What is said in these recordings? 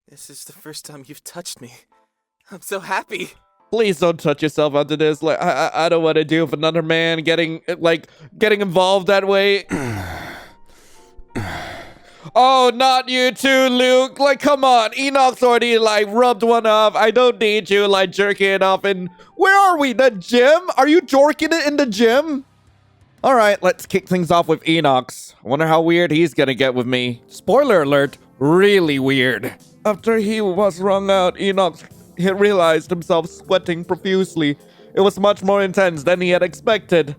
This is the first time you've touched me. I'm so happy. Please don't touch yourself after this. Like, I don't want to deal with another man getting involved that way. Oh, not you too, Luke. Like, come on. Enoch's already, rubbed one off. I don't need you, jerking it off in... Where are we? The gym? Are you jorking it in the gym? All right, let's kick things off with Enoch's. I wonder how weird he's gonna get with me. Spoiler alert, really weird. After he was wrung out, Enoch he realized himself sweating profusely. It was much more intense than he had expected.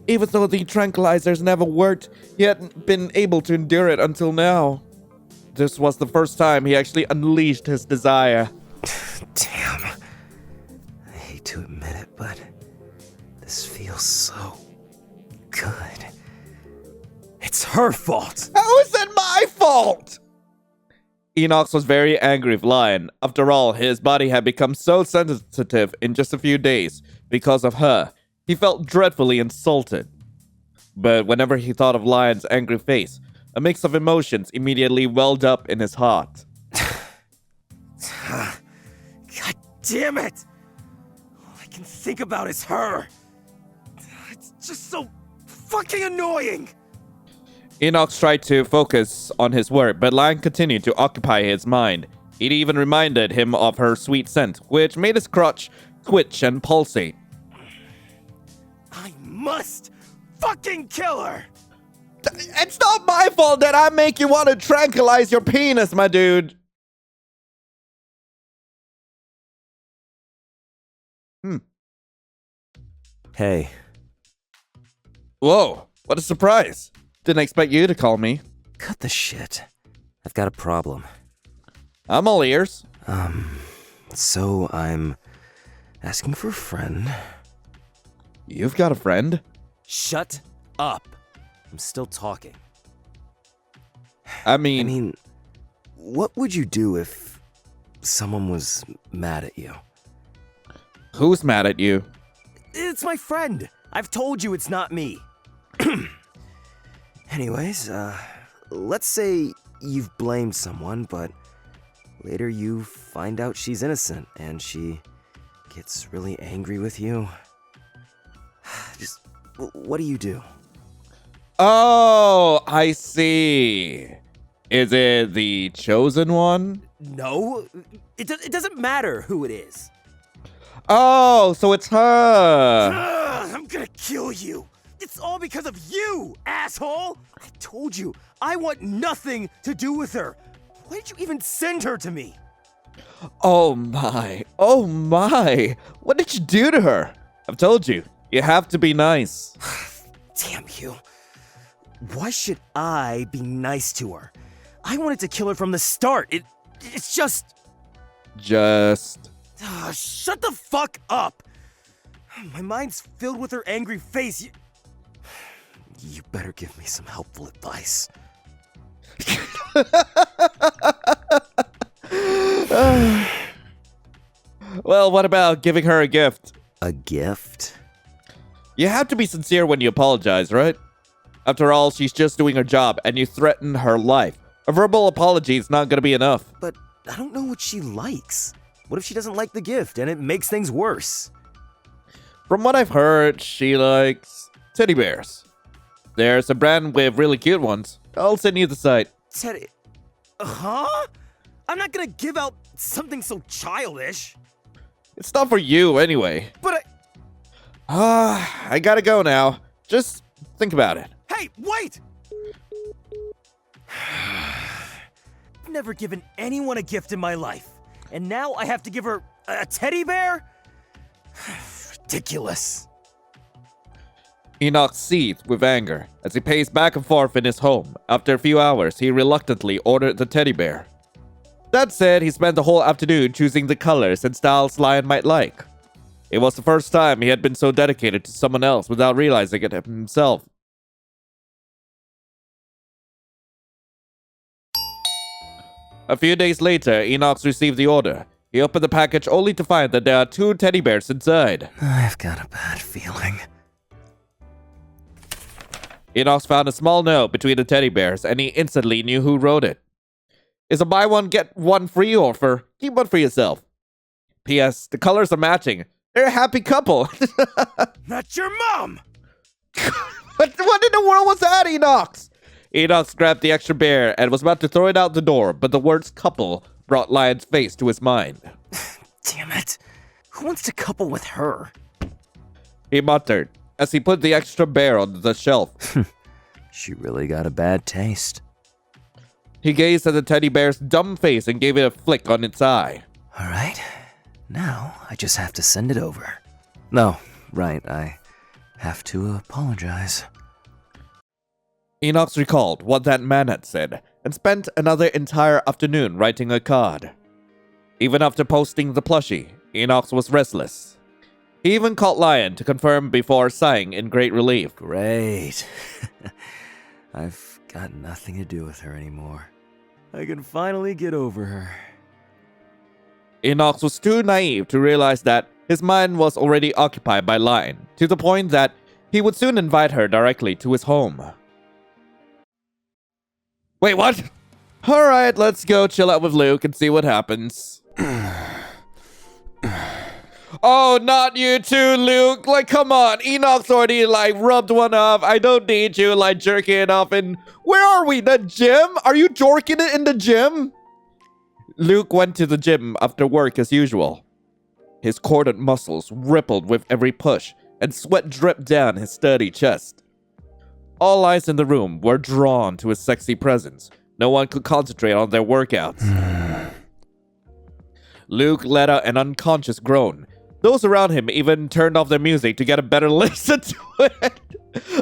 Even though the tranquilizers never worked, he hadn't been able to endure it until now. This was the first time he actually unleashed his desire. Damn. I hate to admit it, but this feels so good. It's her fault. How is it my fault? Enoch was very angry with Lion. After all, his body had become so sensitive in just a few days because of her. He felt dreadfully insulted. But whenever he thought of Lion's angry face, a mix of emotions immediately welled up in his heart. God damn it! All I can think about is her. It's just so fucking annoying! Enoch tried to focus on his work, but Lion continued to occupy his mind. It even reminded him of her sweet scent, which made his crotch twitch and pulsate. I must fucking kill her! It's not my fault that I make you want to tranquilize your penis, my dude. Hey. Whoa, what a surprise. Didn't expect you to call me. Cut the shit. I've got a problem. I'm all ears. So I'm asking for a friend. You've got a friend? Shut up. I'm still talking. I mean, what would you do if someone was mad at you? who's mad at you? It's my friend. I've told you it's not me. Anyways, let's say you've blamed someone, but later you find out she's innocent and she gets really angry with you. Just, what do you do? Oh, I see. Is it the chosen one? No, it doesn't matter who it is. Oh, so it's her. I'm gonna kill you. It's all because of you, asshole! I told you, I want nothing to do with her. Why did you even send her to me? Oh my. Oh my. What did you do to her? I've told you, you have to be nice. Damn you. Why should I be nice to her? I wanted to kill her from the start. It's just... shut the fuck up! My mind's filled with her angry face. You better give me some helpful advice. Well, what about giving her a gift? A gift? You have to be sincere when you apologize, right? After all, she's just doing her job, and you threaten her life. A verbal apology is not gonna be enough. But I don't know what she likes. What if she doesn't like the gift and it makes things worse? From what I've heard, she likes teddy bears. There's a brand with really cute ones. I'll send you the site. Teddy... Huh? I'm not gonna give out something so childish. It's not for you anyway. But I gotta go now. Just think about it. Hey, wait! I've never given anyone a gift in my life. And now I have to give her a teddy bear? Ridiculous. Enoch seethed with anger as he paced back and forth in his home. After a few hours, he reluctantly ordered the teddy bear. That said, he spent the whole afternoon choosing the colors and styles Lion might like. It was the first time he had been so dedicated to someone else without realizing it himself. A few days later, Enoch received the order. He opened the package only to find that there are 2 teddy bears inside. I've got a bad feeling. Enoch found a small note between the teddy bears, and he instantly knew who wrote it. It's a buy one, get one free offer. Keep one for yourself. P.S. The colors are matching. They're a happy couple. Not your mom! What in the world was that, Enox? Enox grabbed the extra bear and was about to throw it out the door, but the words couple brought Lion's face to his mind. Damn it. Who wants to couple with her? He muttered as he put the extra bear on the shelf. She really got a bad taste. He gazed at the teddy bear's dumb face and gave it a flick on its eye. All right. Now I just have to send it over. No, right, I have to apologize. Enox recalled what that man had said and spent another entire afternoon writing a card. Even after posting the plushie, Enox was restless. He even called Lion to confirm before sighing in great relief. Great. I've got nothing to do with her anymore. I can finally get over her. Enox was too naive to realize that his mind was already occupied by Lion, to the point that he would soon invite her directly to his home. Wait, what? Alright, let's go chill out with Luke and see what happens. Oh, not you too, Luke. Like, come on. Enoch's already, rubbed one off. I don't need you, jerking it off. And where are we? The gym? Are you jorking it in the gym? Luke went to the gym after work as usual. His corded muscles rippled with every push, and sweat dripped down his sturdy chest. All eyes in the room were drawn to his sexy presence. No one could concentrate on their workouts. Luke let out an unconscious groan. Those around him even turned off their music to get a better listen to it.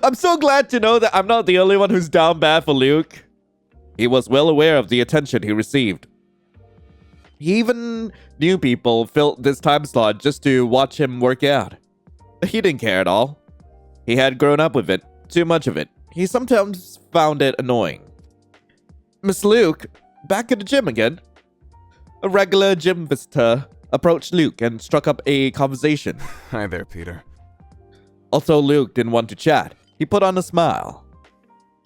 I'm so glad to know that I'm not the only one who's down bad for Luke. He was well aware of the attention he received. Even new people filled this time slot just to watch him work out. He didn't care at all. He had grown up with it, too much of it. He sometimes found it annoying. Miss Luke, back at the gym again. A regular gym visitor approached Luke and struck up a conversation. Hi there, Peter. Although Luke didn't want to chat, he put on a smile.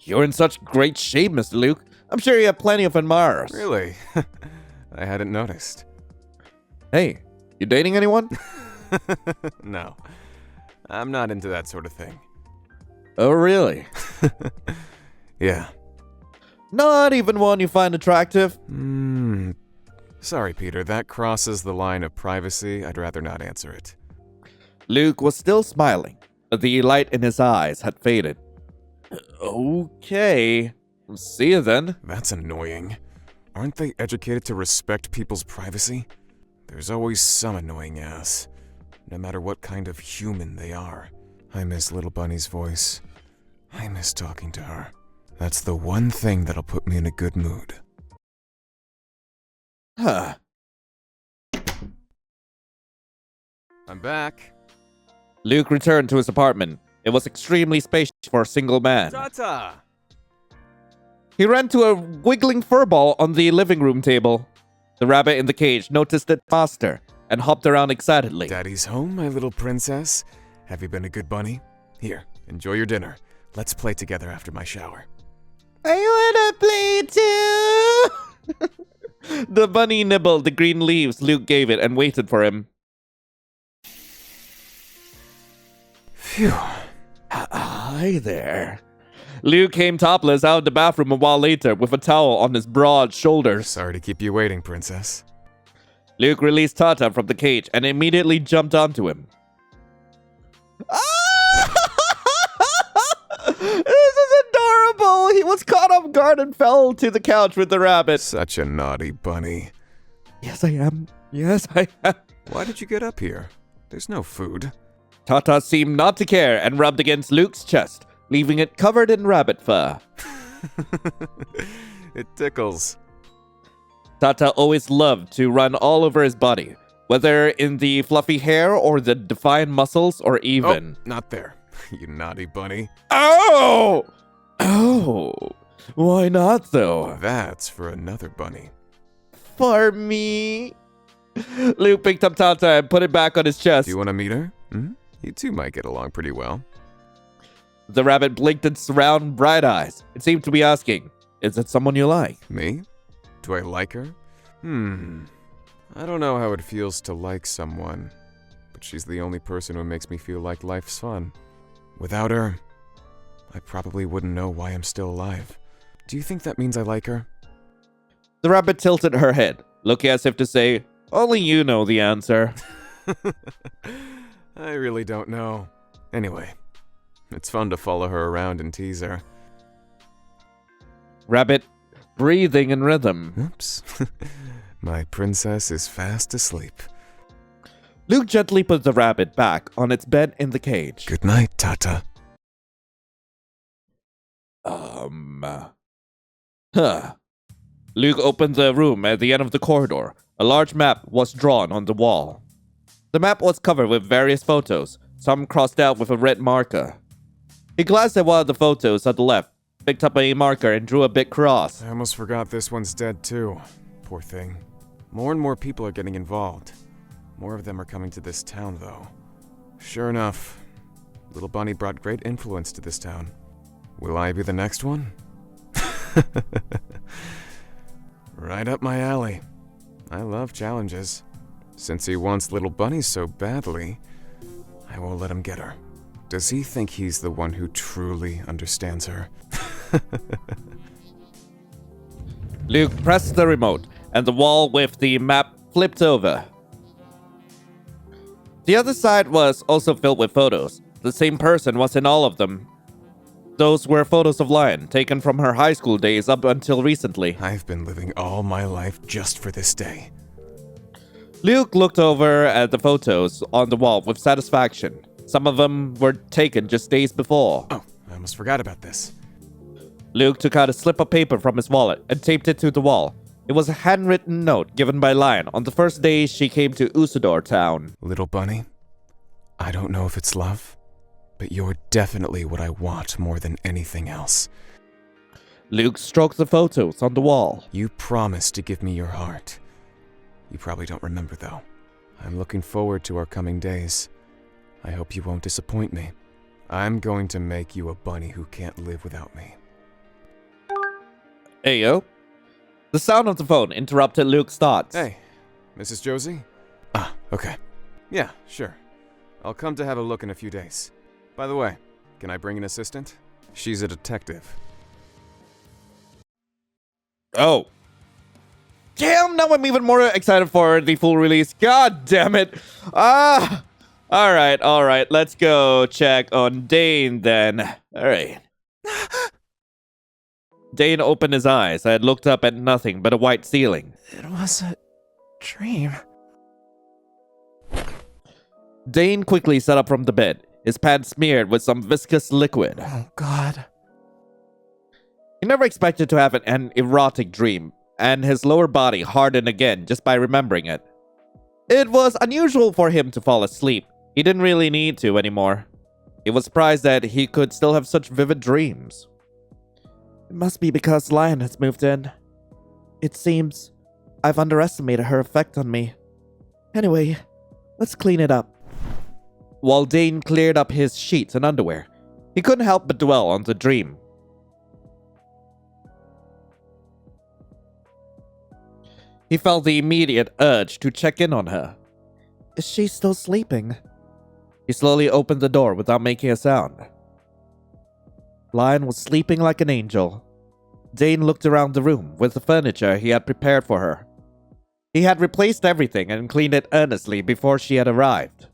You're in such great shape, Mr. Luke. I'm sure you have plenty of admirers. Really? I hadn't noticed. Hey, you dating anyone? No, I'm not into that sort of thing. Oh, really? Yeah. Not even one you find attractive? Sorry, Peter, that crosses the line of privacy. I'd rather not answer it. Luke was still smiling, but the light in his eyes had faded. Okay. See you then. That's annoying. Aren't they educated to respect people's privacy? There's always some annoying ass, no matter what kind of human they are. I miss Little Bunny's voice. I miss talking to her. That's the one thing that'll put me in a good mood. Huh. I'm back. Luke returned to his apartment. It was extremely spacious for a single man. Tata! He ran to a wiggling furball on the living room table. The rabbit in the cage noticed it faster and hopped around excitedly. Daddy's home, my little princess. Have you been a good bunny? Here, enjoy your dinner. Let's play together after my shower. I wanna play too! The bunny nibbled the green leaves Luke gave it and waited for him. Phew. Hi there. Luke came topless out of the bathroom a while later with a towel on his broad shoulders. Sorry to keep you waiting, princess. Luke released Tata from the cage and immediately jumped onto him. This is adorable! He was caught off guard and fell to the couch with the rabbit. Such a naughty bunny. Yes, I am. Yes, I am. Why did you get up here? There's no food. Tata seemed not to care and rubbed against Luke's chest, leaving it covered in rabbit fur. It tickles. Tata always loved to run all over his body, whether in the fluffy hair or the defined muscles or even... Oh, not there. You naughty bunny. Oh! Oh! Why not, though? That's for another bunny. For me? Luke picked up Tata and put it back on his chest. Do you want to meet her? You two might get along pretty well. The rabbit blinked its round, bright eyes. It seemed to be asking, is it someone you like? Me? Do I like her? I don't know how it feels to like someone, but she's the only person who makes me feel like life's fun. Without her, I probably wouldn't know why I'm still alive. Do you think that means I like her? The rabbit tilted her head, looking as if to say, only you know the answer. I really don't know. Anyway, it's fun to follow her around and tease her. Rabbit, breathing in rhythm. Oops. My princess is fast asleep. Luke gently put the rabbit back on its bed in the cage. Good night, Tata. Luke opened the room at the end of the corridor. A large map was drawn on the wall. The map was covered with various photos, some crossed out with a red marker. He glanced at one of the photos at the left, picked up a marker and drew a big cross. I almost forgot this one's dead too. Poor thing. More and more people are getting involved. More of them are coming to this town though. Sure enough, Little Bunny brought great influence to this town. Will I be the next one? Right up my alley. I love challenges. Since he wants Little Bunny so badly, I won't let him get her. Does he think he's the one who truly understands her? Luke pressed the remote, and the wall with the map flipped over. The other side was also filled with photos. The same person was in all of them. Those were photos of Lion, taken from her high school days up until recently. I've been living all my life just for this day. Luke looked over at the photos on the wall with satisfaction. Some of them were taken just days before. Oh, I almost forgot about this. Luke took out a slip of paper from his wallet and taped it to the wall. It was a handwritten note given by Lion on the first day she came to Usodar town. Little Bunny, I don't know if it's love, but you're definitely what I want more than anything else. Luke stroked the photos on the wall. You promised to give me your heart. You probably don't remember, though. I'm looking forward to our coming days. I hope you won't disappoint me. I'm going to make you a bunny who can't live without me. Ayo. The sound of the phone interrupted Luke's thoughts. Hey, Mrs. Josie? Ah, okay. Yeah, sure. I'll come to have a look in a few days. By the way, can I bring an assistant? She's a detective. Oh. Damn, now I'm even more excited for the full release. God damn it. Alright, let's go check on Dane then. Alright. Dane opened his eyes and looked up at nothing but a white ceiling. It was a dream. Dane quickly sat up from the bed, his pants smeared with some viscous liquid. Oh, God. He never expected to have an erotic dream, and his lower body hardened again just by remembering it. It was unusual for him to fall asleep. He didn't really need to anymore. He was surprised that he could still have such vivid dreams. It must be because Lion has moved in. It seems I've underestimated her effect on me. Anyway, let's clean it up. While Dane cleared up his sheets and underwear, he couldn't help but dwell on the dream. He felt the immediate urge to check in on her. Is she still sleeping? He slowly opened the door without making a sound. Lion was sleeping like an angel. Dane looked around the room with the furniture he had prepared for her. He had replaced everything and cleaned it earnestly before she had arrived.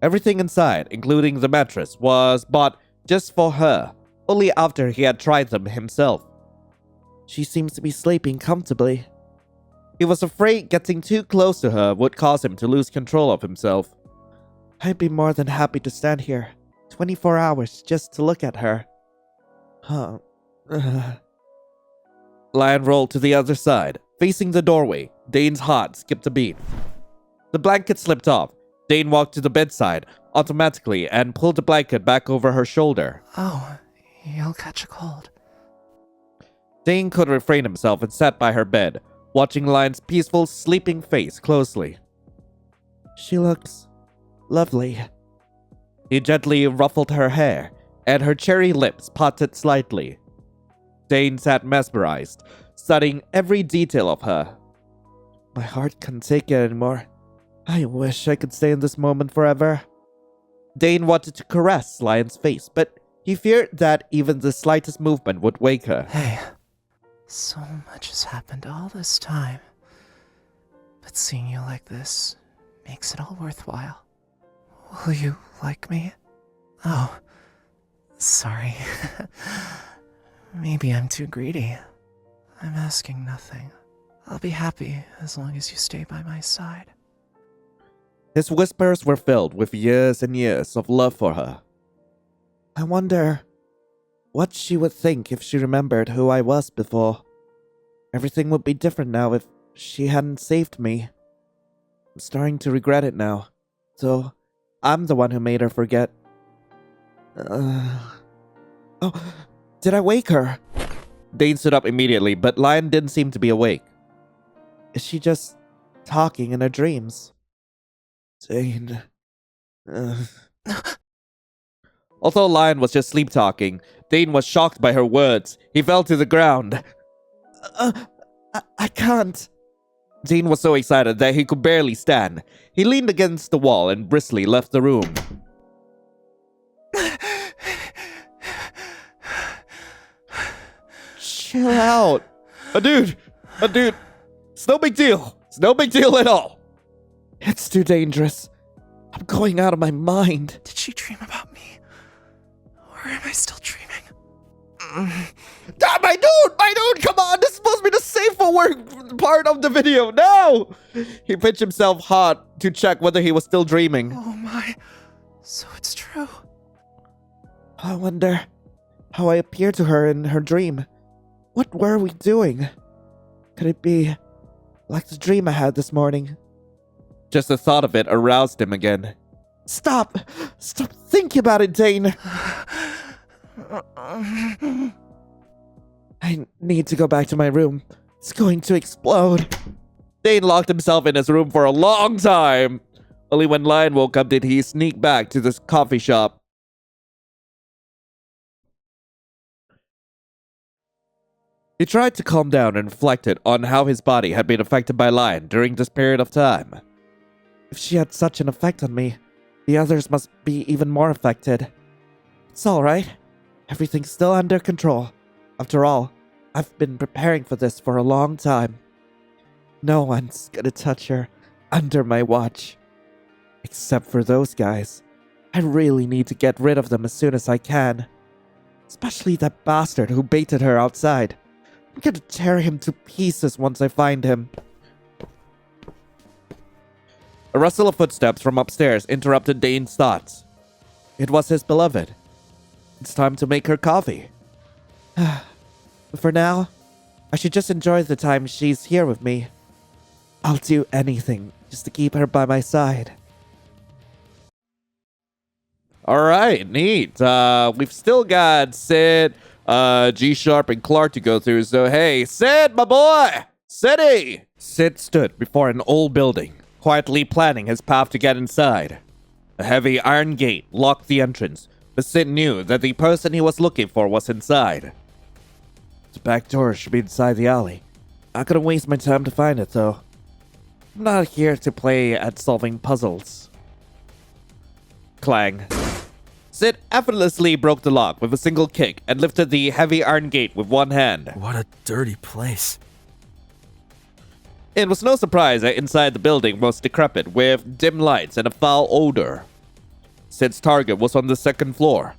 Everything inside, including the mattress, was bought just for her, only after he had tried them himself. She seems to be sleeping comfortably. He was afraid getting too close to her would cause him to lose control of himself. I'd be more than happy to stand here 24 hours just to look at her. Huh. Lion rolled to the other side, facing the doorway. Dane's heart skipped a beat. The blanket slipped off. Dane walked to the bedside automatically and pulled the blanket back over her shoulder. Oh, you'll catch a cold. Dane couldn't refrain himself and sat by her bed, watching Lion's peaceful, sleeping face closely. She looks lovely. He gently ruffled her hair, and her cherry lips parted slightly. Dane sat mesmerized, studying every detail of her. My heart can't take it anymore. I wish I could stay in this moment forever. Dane wanted to caress Lion's face, but he feared that even the slightest movement would wake her. Hey, so much has happened all this time. But seeing you like this makes it all worthwhile. Will you like me? Oh, sorry. Maybe I'm too greedy. I'm asking nothing. I'll be happy as long as you stay by my side. His whispers were filled with years and years of love for her. I wonder what she would think if she remembered who I was before. Everything would be different now if she hadn't saved me. I'm starting to regret it now, so I'm the one who made her forget. Oh, did I wake her? Dane stood up immediately, but Lion didn't seem to be awake. Is she just talking in her dreams? Dane. Although Lion was just sleep-talking, Dane was shocked by her words. He fell to the ground. I can't. Dane was so excited that he could barely stand. He leaned against the wall and briskly left the room. Chill out. Dude. It's no big deal. It's no big deal at all. It's too dangerous. I'm going out of my mind. Did she dream about me? Or am I still dreaming? My dude, come on. This is supposed to be the safe for work part of the video. No! He pinched himself hard to check whether he was still dreaming. Oh my. So it's true. I wonder how I appeared to her in her dream. What were we doing? Could it be like the dream I had this morning? Just the thought of it aroused him again. Stop thinking about it, Dane. I need to go back to my room. It's going to explode. Dane locked himself in his room for a long time. Only when Lion woke up did he sneak back to this coffee shop. He tried to calm down and reflected on how his body had been affected by Lion during this period of time. If she had such an effect on me, the others must be even more affected. It's alright. Everything's still under control. After all, I've been preparing for this for a long time. No one's gonna touch her under my watch. Except for those guys. I really need to get rid of them as soon as I can. Especially that bastard who baited her outside. I'm gonna tear him to pieces once I find him. A rustle of footsteps from upstairs interrupted Dane's thoughts. It was his beloved. It's time to make her coffee. But for now, I should just enjoy the time she's here with me. I'll do anything just to keep her by my side. Alright, neat. We've still got Sid, G-Sharp, and Clark to go through, so hey, Sid, my boy! Siddy! Sid stood before an old building, quietly planning his path to get inside. A heavy iron gate locked the entrance, but Sid knew that the person he was looking for was inside. The back door should be inside the alley. Not gonna waste my time to find it, though. I'm not here to play at solving puzzles. Clang. Sid effortlessly broke the lock with a single kick and lifted the heavy iron gate with one hand. What a dirty place. It was no surprise that inside the building was decrepit, with dim lights and a foul odor. Sid's target was on the second floor.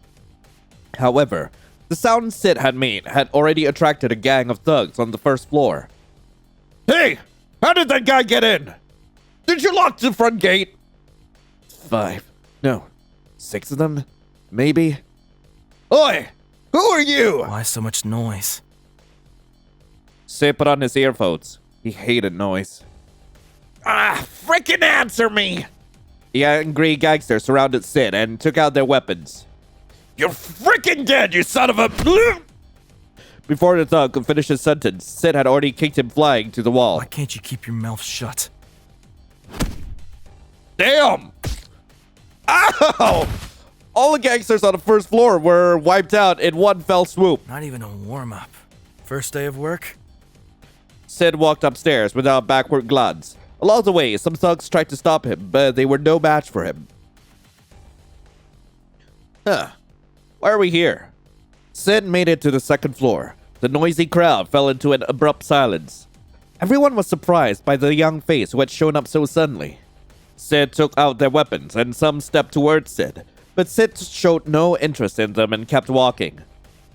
However, the sound Sid had made had already attracted a gang of thugs on the first floor. Hey! How did that guy get in? Did you lock the front gate? 5. No. 6 of them? Maybe? Oi! Who are you? Why so much noise? Sid put on his earphones. He hated noise. Frickin' answer me! The angry gangsters surrounded Sid and took out their weapons. You're frickin' dead, you son of a... Before the thug could finish his sentence, Sid had already kicked him flying to the wall. Why can't you keep your mouth shut? Damn! Ow! All the gangsters on the first floor were wiped out in one fell swoop. Not even a warm-up. First day of work? Sid walked upstairs without a backward glance. Along the way, some thugs tried to stop him, but they were no match for him. Why are we here? Sid made it to the second floor. The noisy crowd fell into an abrupt silence. Everyone was surprised by the young face who had shown up so suddenly. Sid took out their weapons and some stepped towards Sid, but Sid showed no interest in them and kept walking.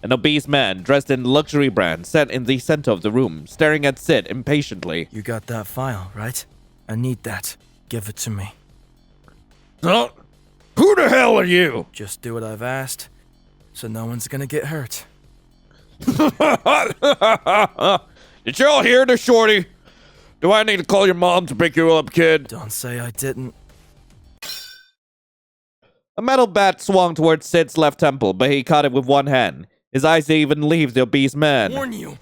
An obese man dressed in luxury brand sat in the center of the room, staring at Sid impatiently. You got that file, right? I need that. Give it to me. Huh? Who the hell are you? Just do what I've asked, so no one's gonna get hurt. Did y'all hear this, Shorty? Do I need to call your mom to pick you up, kid? Don't say I didn't. A metal bat swung towards Sid's left temple, but he caught it with one hand. His eyes didn't even leave the obese man. Warn you!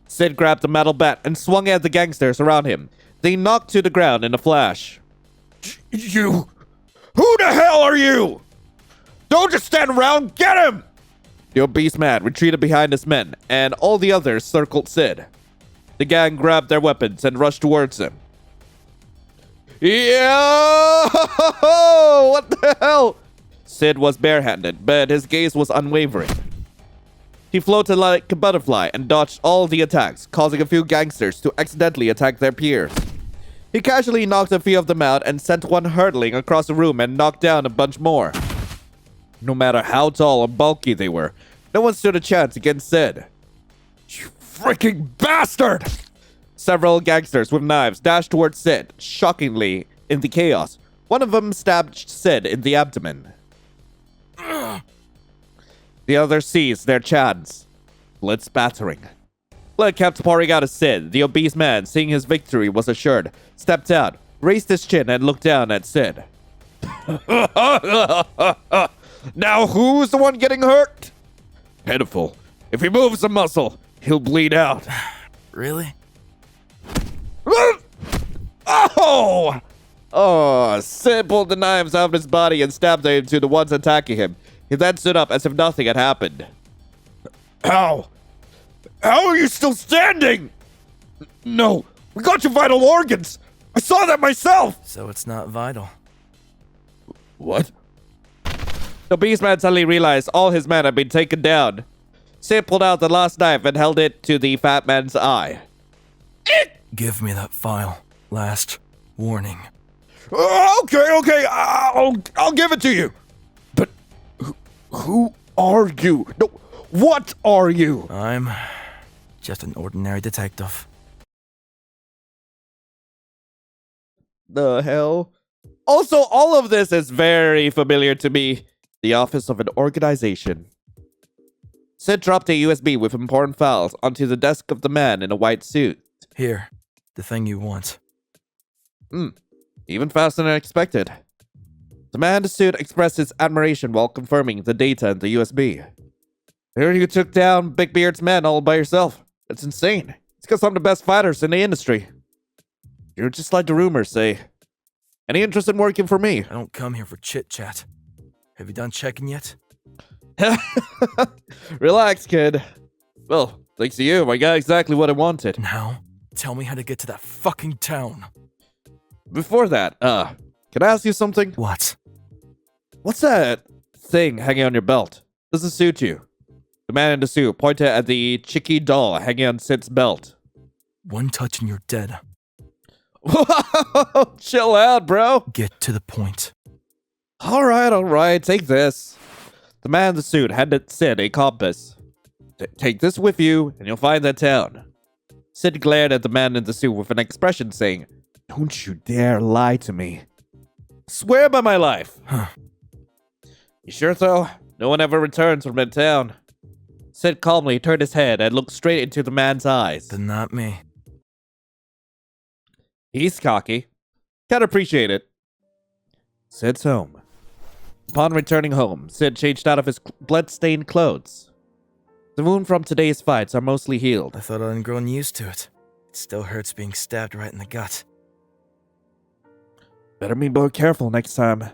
Sid grabbed the metal bat and swung at the gangsters around him. They knocked to the ground in a flash. You... Who the hell are you? Don't just stand around, get him! The obese man retreated behind his men, and all the others circled Sid. The gang grabbed their weapons and rushed towards him. Yeah! What the hell? Sid was barehanded, but his gaze was unwavering. He floated like a butterfly and dodged all the attacks, causing a few gangsters to accidentally attack their peers. He casually knocked a few of them out and sent one hurtling across the room and knocked down a bunch more. No matter how tall or bulky they were, no one stood a chance against Sid. You freaking bastard! Several gangsters with knives dashed towards Sid, shockingly, in the chaos. One of them stabbed Sid in the abdomen. The others seized their chance. Blood spattering. Blood kept pouring out of Sid. The obese man, seeing his victory was assured, stepped out, raised his chin, and looked down at Sid. Now who's the one getting hurt? Pitiful. If he moves a muscle, he'll bleed out. Really? Oh! Oh, Sid pulled the knives out of his body and stabbed them into the ones attacking him. He then stood up as if nothing had happened. How? How are you still standing? No, we got your vital organs. I saw that myself. So it's not vital. What? The beast man suddenly realized all his men had been taken down. Sid pulled out the last knife and held it to the fat man's eye. Give me that file. Last warning. Okay, I'll give it to you. But who are you? No, what are you? I'm just an ordinary detective. The hell? Also, all of this is very familiar to me. The office of an organization. Sid dropped a USB with important files onto the desk of the man in a white suit. Here, the thing you want. Even faster than expected. The man in the suit expressed his admiration while confirming the data in the USB. I heard you took down Big Beard's men all by yourself. That's insane. It's because I'm the best fighters in the industry. You're just like the rumors say. Any interest in working for me? I don't come here for chit-chat. Have you done checking yet? Relax, kid. Well, thanks to you, I got exactly what I wanted. Now, tell me how to get to that fucking town. Before that, can I ask you something? What? What's that thing hanging on your belt? Does it suit you? The man in the suit pointed at the chicky doll hanging on Sid's belt. One touch and you're dead. Whoa, chill out, bro. Get to the point. All right, take this. The man in the suit handed Sid a compass. Take this with you, and you'll find that town. Sid glared at the man in the suit with an expression saying, "Don't you dare lie to me." Swear by my life. Huh. You sure, though? No one ever returns from that town. Sid calmly turned his head and looked straight into the man's eyes. Then not me. He's cocky. Can't appreciate it. Sid's home. Upon returning home, Sid changed out of his blood-stained clothes. The wounds from today's fights are mostly healed. I thought I'd grown used to it. It still hurts being stabbed right in the gut. Better be more careful next time.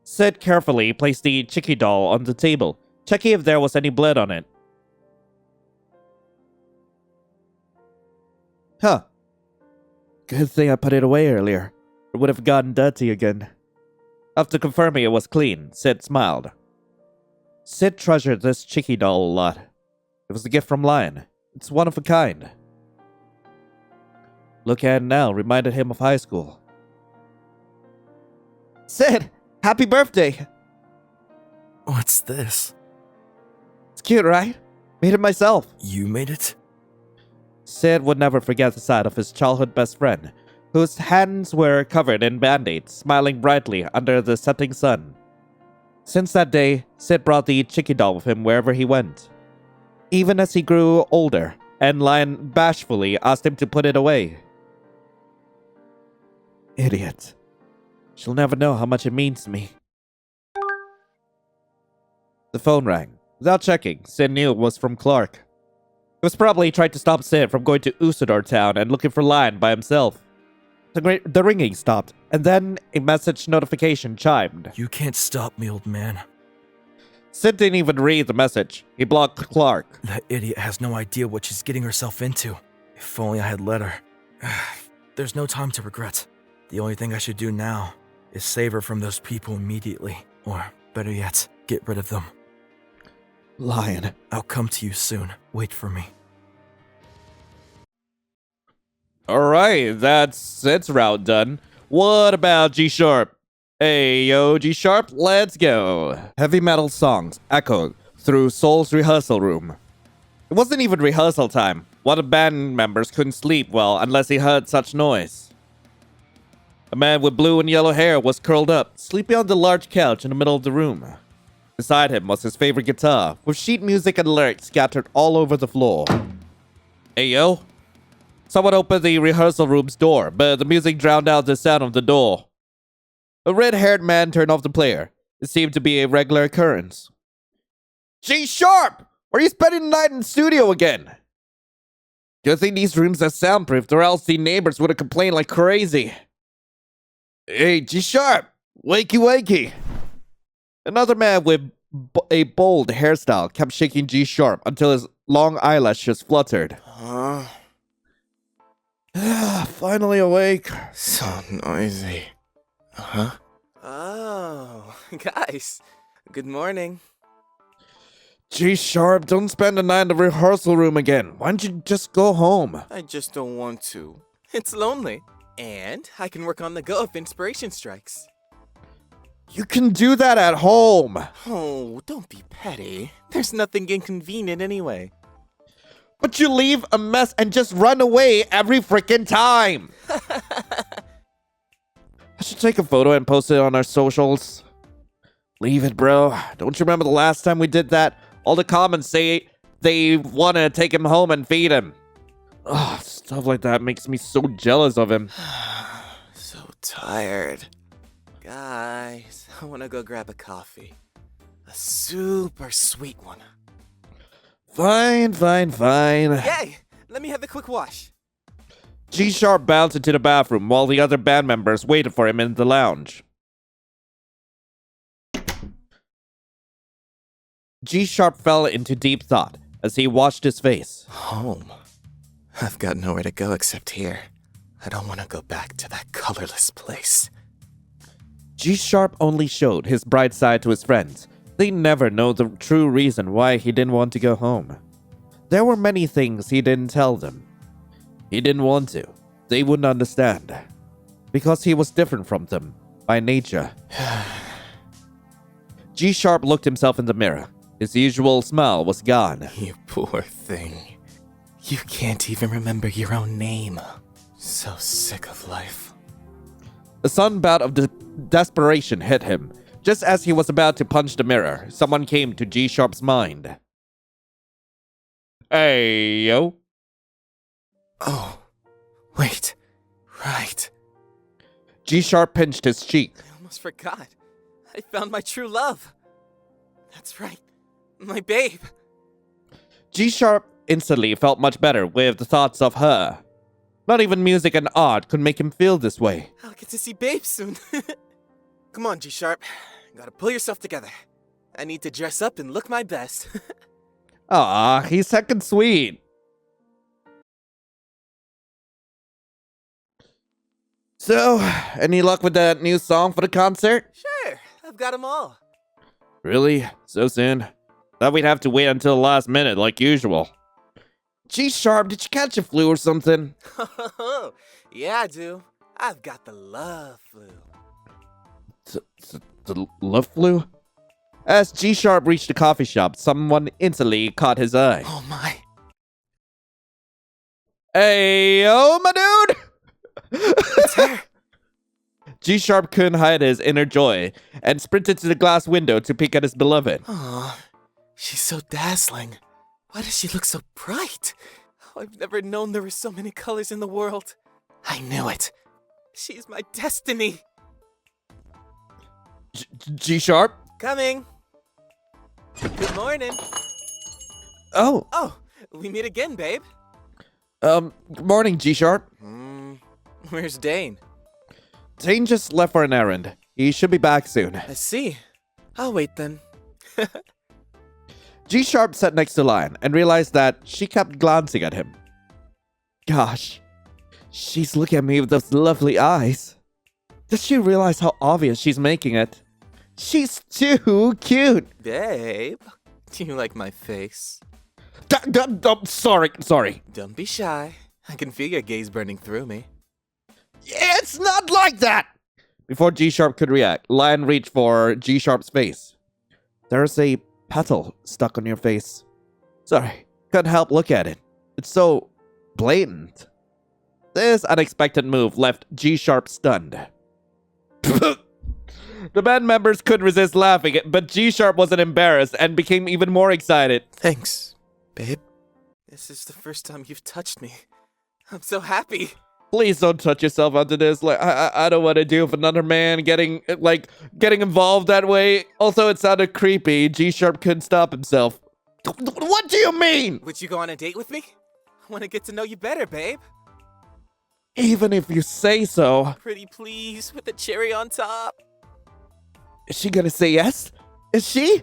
Sid carefully placed the chicky doll on the table, checking if there was any blood on it. Huh. Good thing I put it away earlier. It would have gotten dirty again. After confirming it was clean, Sid smiled. Sid treasured this Chicky doll a lot. It was a gift from Lion. It's one of a kind. Look at it now, reminded him of high school. Sid, happy birthday! What's this? It's cute, right? Made it myself. You made it? Sid would never forget the sight of his childhood best friend, whose hands were covered in band-aids, smiling brightly under the setting sun. Since that day, Sid brought the Chicky doll with him wherever he went. Even as he grew older, and Lion bashfully asked him to put it away. Idiot. She'll never know how much it means to me. The phone rang. Without checking, Sid knew it was from Clark. He was probably trying to stop Sid from going to Usodar town and looking for Lion by himself. The ringing stopped, and then a message notification chimed. You can't stop me, old man. Sid didn't even read the message. He blocked Clark. That idiot has no idea what she's getting herself into. If only I had let her. There's no time to regret. The only thing I should do now is save her from those people immediately. Or, better yet, get rid of them. Lion. I'll come to you soon. Wait for me. Alright, that's Sid's route done. What about G Sharp? Hey, yo, G Sharp, let's go. Heavy metal songs echoed through Soul's rehearsal room. It wasn't even rehearsal time. One of the band members couldn't sleep well unless he heard such noise. A man with blue and yellow hair was curled up, sleeping on the large couch in the middle of the room. Beside him was his favorite guitar, with sheet music and lyrics scattered all over the floor. Hey, yo. Someone opened the rehearsal room's door, but the music drowned out the sound of the door. A red-haired man turned off the player. It seemed to be a regular occurrence. G Sharp! Are you spending the night in the studio again? Good thing these rooms are soundproofed, or else the neighbors would have complained like crazy. Hey, G Sharp! Wakey wakey! Another man with a bold hairstyle kept shaking G Sharp until his long eyelashes fluttered. Huh? Finally awake. So noisy. Huh? Oh, guys. Good morning. G Sharp, don't spend the night in the rehearsal room again. Why don't you just go home? I just don't want to. It's lonely. And I can work on the go if inspiration strikes. You can do that at home. Oh, don't be petty. There's nothing inconvenient anyway. But you leave a mess and just run away every freaking time. I should take a photo and post it on our socials. Leave it, bro. Don't you remember the last time we did that? All the comments say they want to take him home and feed him. Ugh, stuff like that makes me so jealous of him. So tired. Guys, I want to go grab a coffee. A super sweet one. Fine. Yay! Let me have a quick wash. G Sharp bounced into the bathroom while the other band members waited for him in the lounge. G Sharp fell into deep thought as he washed his face. Home. I've got nowhere to go except here. I don't want to go back to that colorless place. G Sharp only showed his bright side to his friends. They never know the true reason why he didn't want to go home. There were many things he didn't tell them. He didn't want to. They wouldn't understand. Because he was different from them, by nature. G Sharp looked himself in the mirror. His usual smile was gone. You poor thing. You can't even remember your own name. So sick of life. A sudden bout of desperation hit him. Just as he was about to punch the mirror, someone came to G Sharp's mind. Hey, yo. Oh, wait. Right. G Sharp pinched his cheek. I almost forgot. I found my true love. That's right. My babe. G Sharp instantly felt much better with the thoughts of her. Not even music and art could make him feel this way. I'll get to see babe soon. Come on, G Sharp. Gotta pull yourself together. I need to dress up and look my best. Aw, he's heckin' sweet. So, any luck with that new song for the concert? Sure, I've got 'em all. Really? So soon? Thought we'd have to wait until the last minute, like usual. G-Sharp, did you catch a flu or something? Yeah, I do. I've got the love flu. The love flu? As G-Sharp reached the coffee shop, someone instantly caught his eye. Oh my. Hey, yo, my dude! It's her. G-Sharp couldn't hide his inner joy and sprinted to the glass window to peek at his beloved. Aw, she's so dazzling. Why does she look so bright? Oh, I've never known there were so many colors in the world. I knew it. She's my destiny. G-Sharp? Coming. Good morning. Oh, Oh, we meet again, babe. good morning, G-Sharp. Where's Dane? Dane just left for an errand. He should be back soon. I see. I'll wait then. G-Sharp sat next to Lion and realized that she kept glancing at him. Gosh, she's looking at me with those lovely eyes. Does she realize how obvious she's making it? She's too cute. Babe, do you like my face? Sorry. Don't be shy. I can feel your gaze burning through me. It's not like that! Before G-Sharp could react, Lion reached for G-Sharp's face. There's a petal stuck on your face. Sorry, couldn't help look at it. It's so blatant. This unexpected move left G-Sharp stunned. The band members couldn't resist laughing, but G-Sharp wasn't embarrassed and became even more excited. Thanks, babe. This is the first time you've touched me. I'm so happy. Please don't touch yourself onto this. Like, I don't want to deal with another man getting involved that way. Also, it sounded creepy. G-Sharp couldn't stop himself. What do you mean? Would you go on a date with me? I want to get to know you better, babe. Even if you say so. Pretty please, with the cherry on top. Is she gonna say yes? Is she?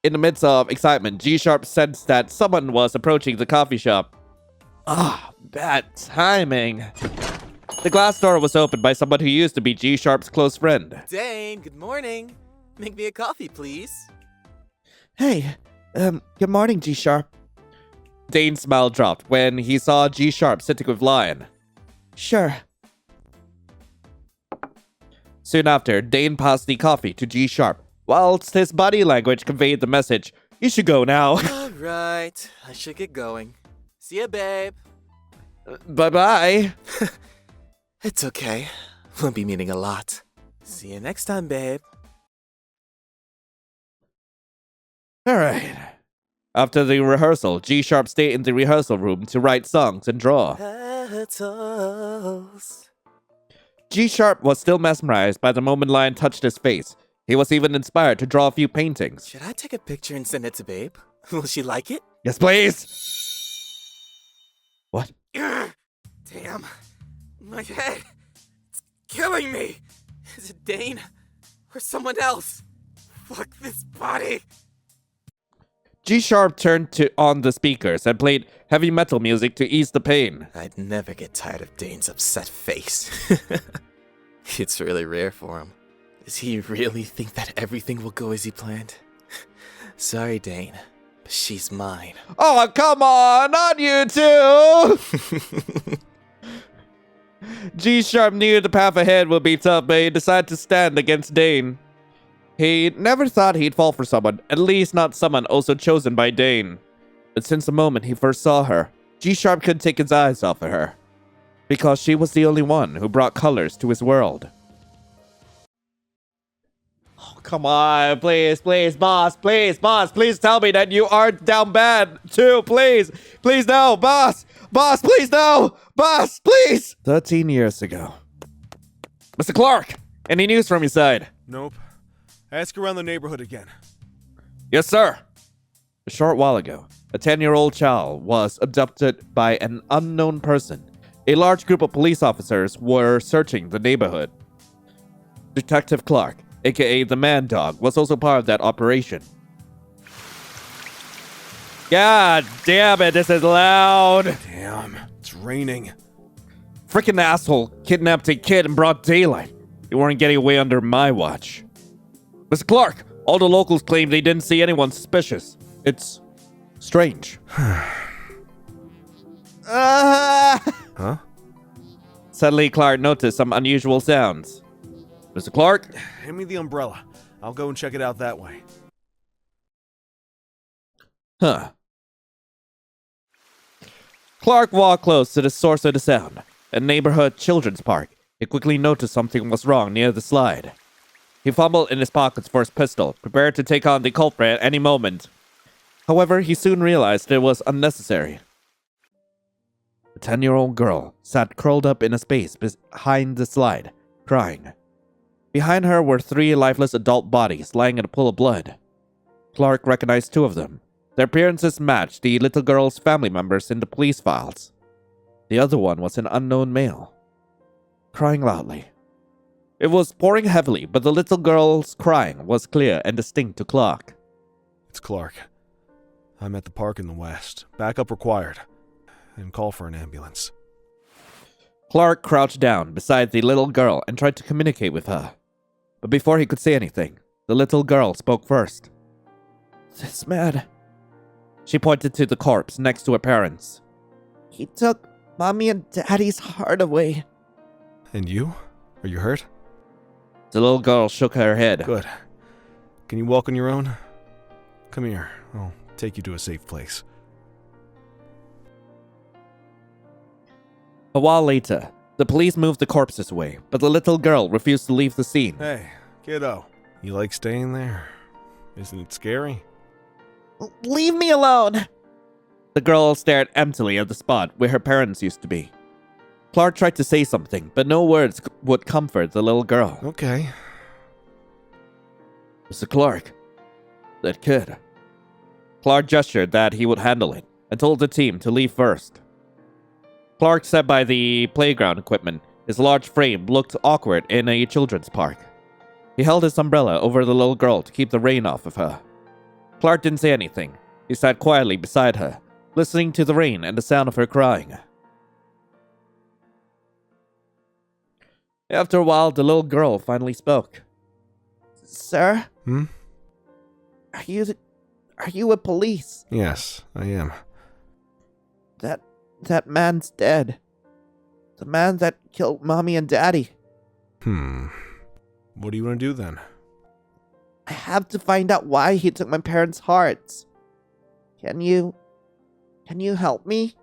In the midst of excitement, G-Sharp sensed that someone was approaching the coffee shop. Bad timing. The glass door was opened by someone who used to be G-Sharp's close friend. Dane, good morning. Make me a coffee, please. Hey, good morning, G-Sharp. Dane's smile dropped when he saw G-Sharp sitting with Lion. Sure. Soon after, Dane passed the coffee to G-Sharp, whilst his body language conveyed the message, "You should go now." Alright, I should get going. See ya, babe. Bye-bye. It's okay. We'll be meeting a lot. See you next time, babe. Alright. After the rehearsal, G-Sharp stayed in the rehearsal room to write songs and draw. Petals. G-Sharp was still mesmerized by the moment Lion touched his face. He was even inspired to draw a few paintings. Should I take a picture and send it to babe? Will she like it? Yes, please! What? Damn. My head. It's killing me. Is it Dane? Or someone else? Fuck this body. G-Sharp turned on the speakers and played heavy metal music to ease the pain. I'd never get tired of Dane's upset face. It's really rare for him. Does he really think that everything will go as he planned? Sorry, Dane, but she's mine. Oh, come on! Not you too! G-Sharp knew the path ahead would be tough, but he decided to stand against Dane. He never thought he'd fall for someone, at least not someone also chosen by Dane. But since the moment he first saw her, G-Sharp couldn't take his eyes off of her. Because she was the only one who brought colors to his world. Oh, come on, please, boss, please tell me that you aren't down bad, too, please. Please, no, boss, please, no, boss, please. 13 years ago. Mr. Clark, any news from your side? Nope. Ask around the neighborhood again. Yes, sir. A short while ago, a 10-year-old child was abducted by an unknown person. A large group of police officers were searching the neighborhood. Detective Clark, aka the Man Dog, was also part of that operation. God damn it, this is loud. Damn, it's raining. Frickin' asshole kidnapped a kid in broad daylight. You weren't getting away under my watch. Mr. Clark, all the locals claim they didn't see anyone suspicious. It's strange. Huh? Suddenly, Clark noticed some unusual sounds. Mr. Clark? Hand me the umbrella. I'll go and check it out that way. Huh. Clark walked close to the source of the sound, a neighborhood children's park. He quickly noticed something was wrong near the slide. He fumbled in his pockets for his pistol, prepared to take on the culprit at any moment. However, he soon realized it was unnecessary. A 10-year-old girl sat curled up in a space behind the slide, crying. Behind her were 3 lifeless adult bodies lying in a pool of blood. Clark recognized 2 of them. Their appearances matched the little girl's family members in the police files. The other one was an unknown male, crying loudly. It was pouring heavily, but the little girl's crying was clear and distinct to Clark. It's Clark. I'm at the park in the west. Backup required. And call for an ambulance. Clark crouched down beside the little girl and tried to communicate with her. But before he could say anything, the little girl spoke first. This man. She pointed to the corpse next to her parents. He took Mommy and Daddy's heart away. And you? Are you hurt? The little girl shook her head. Good. Can you walk on your own? Come here. I'll take you to a safe place. A while later, the police moved the corpses away, but the little girl refused to leave the scene. Hey, kiddo. You like staying there? Isn't it scary? Leave me alone! The girl stared emptily at the spot where her parents used to be. Clark tried to say something, but no words would comfort the little girl. Okay. Mr. Clark, that kid. Clark gestured that he would handle it and told the team to leave first. Clark sat by the playground equipment. His large frame looked awkward in a children's park. He held his umbrella over the little girl to keep the rain off of her. Clark didn't say anything. He sat quietly beside her, listening to the rain and the sound of her crying. After a while, the little girl finally spoke. Sir? Are you with police? Yes, I am. That man's dead. The man that killed Mommy and Daddy. What do you want to do then? I have to find out why he took my parents' hearts. Can you help me?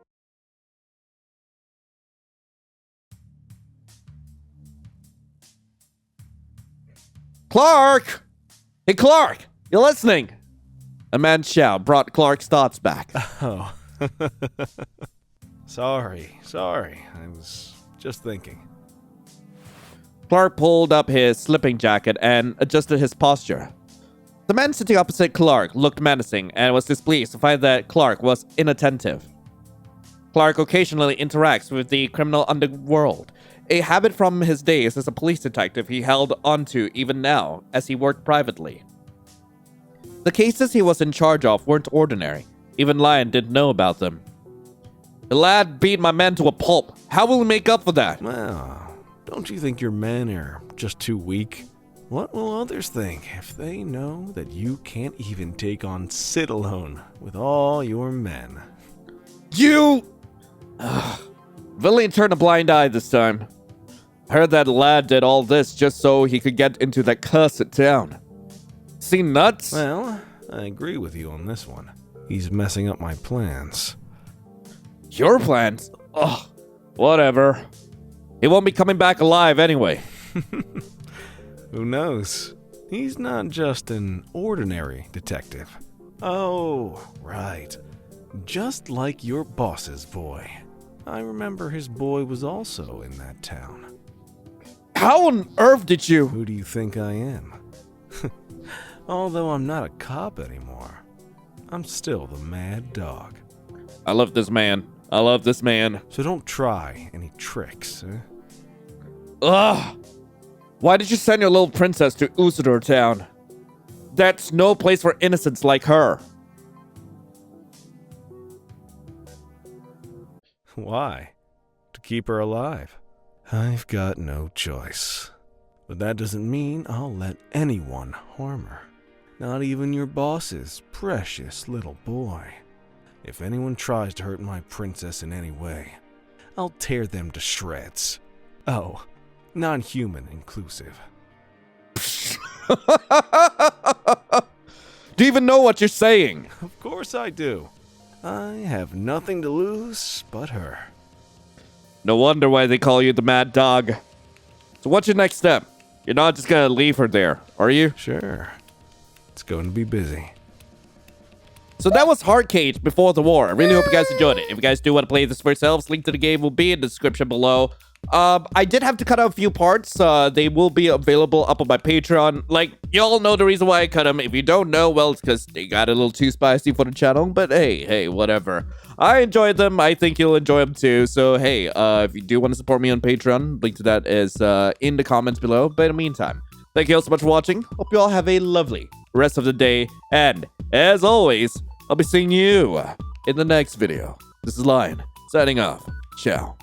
Clark! Hey, Clark! You listening? A man's shout brought Clark's thoughts back. Oh. Sorry. I was just thinking. Clark pulled up his sleeping jacket and adjusted his posture. The man sitting opposite Clark looked menacing and was displeased to find that Clark was inattentive. Clark occasionally interacts with the criminal underworld, a habit from his days as a police detective he held onto even now as he worked privately. The cases he was in charge of weren't ordinary. Even Lion didn't know about them. The lad beat my men to a pulp. How will he make up for that? Well, don't you think your men are just too weak? What will others think if they know that you can't even take on Sid alone with all your men? You! Villain turned a blind eye this time. I heard that lad did all this just so he could get into that cursed town. Is he nuts? Well, I agree with you on this one. He's messing up my plans. Your plans? Ugh, whatever. He won't be coming back alive anyway. Who knows? He's not just an ordinary detective. Oh, right. Just like your boss's boy. I remember his boy was also in that town. How on earth did you? Who do you think I am? Although I'm not a cop anymore, I'm still the mad dog. I love this man. So don't try any tricks, eh? Ugh! Why did you send your little princess to Usodar town? That's no place for innocents like her. Why? To keep her alive. I've got no choice. But that doesn't mean I'll let anyone harm her. Not even your boss's precious little boy. If anyone tries to hurt my princess in any way, I'll tear them to shreds. Oh, non-human inclusive. Do you even know what you're saying? Of course I do. I have nothing to lose but her. No wonder why they call you the Mad Dog. So what's your next step? You're not just gonna leave her there, are you? Sure. It's going to be busy. So that was Heartcage Before the War. I really hope you guys enjoyed it. If you guys do want to play this for yourselves, link to the game will be in the description below. I did have to cut out a few parts. They will be available up on my Patreon. Like, y'all know the reason why I cut them. If you don't know, well, it's because they got a little too spicy for the channel. But hey, whatever. I enjoyed them. I think you'll enjoy them too. So hey, if you do want to support me on Patreon, link to that is in the comments below. But in the meantime, thank you all so much for watching. Hope you all have a lovely rest of the day. And as always, I'll be seeing you in the next video. This is Lion, signing off. Ciao.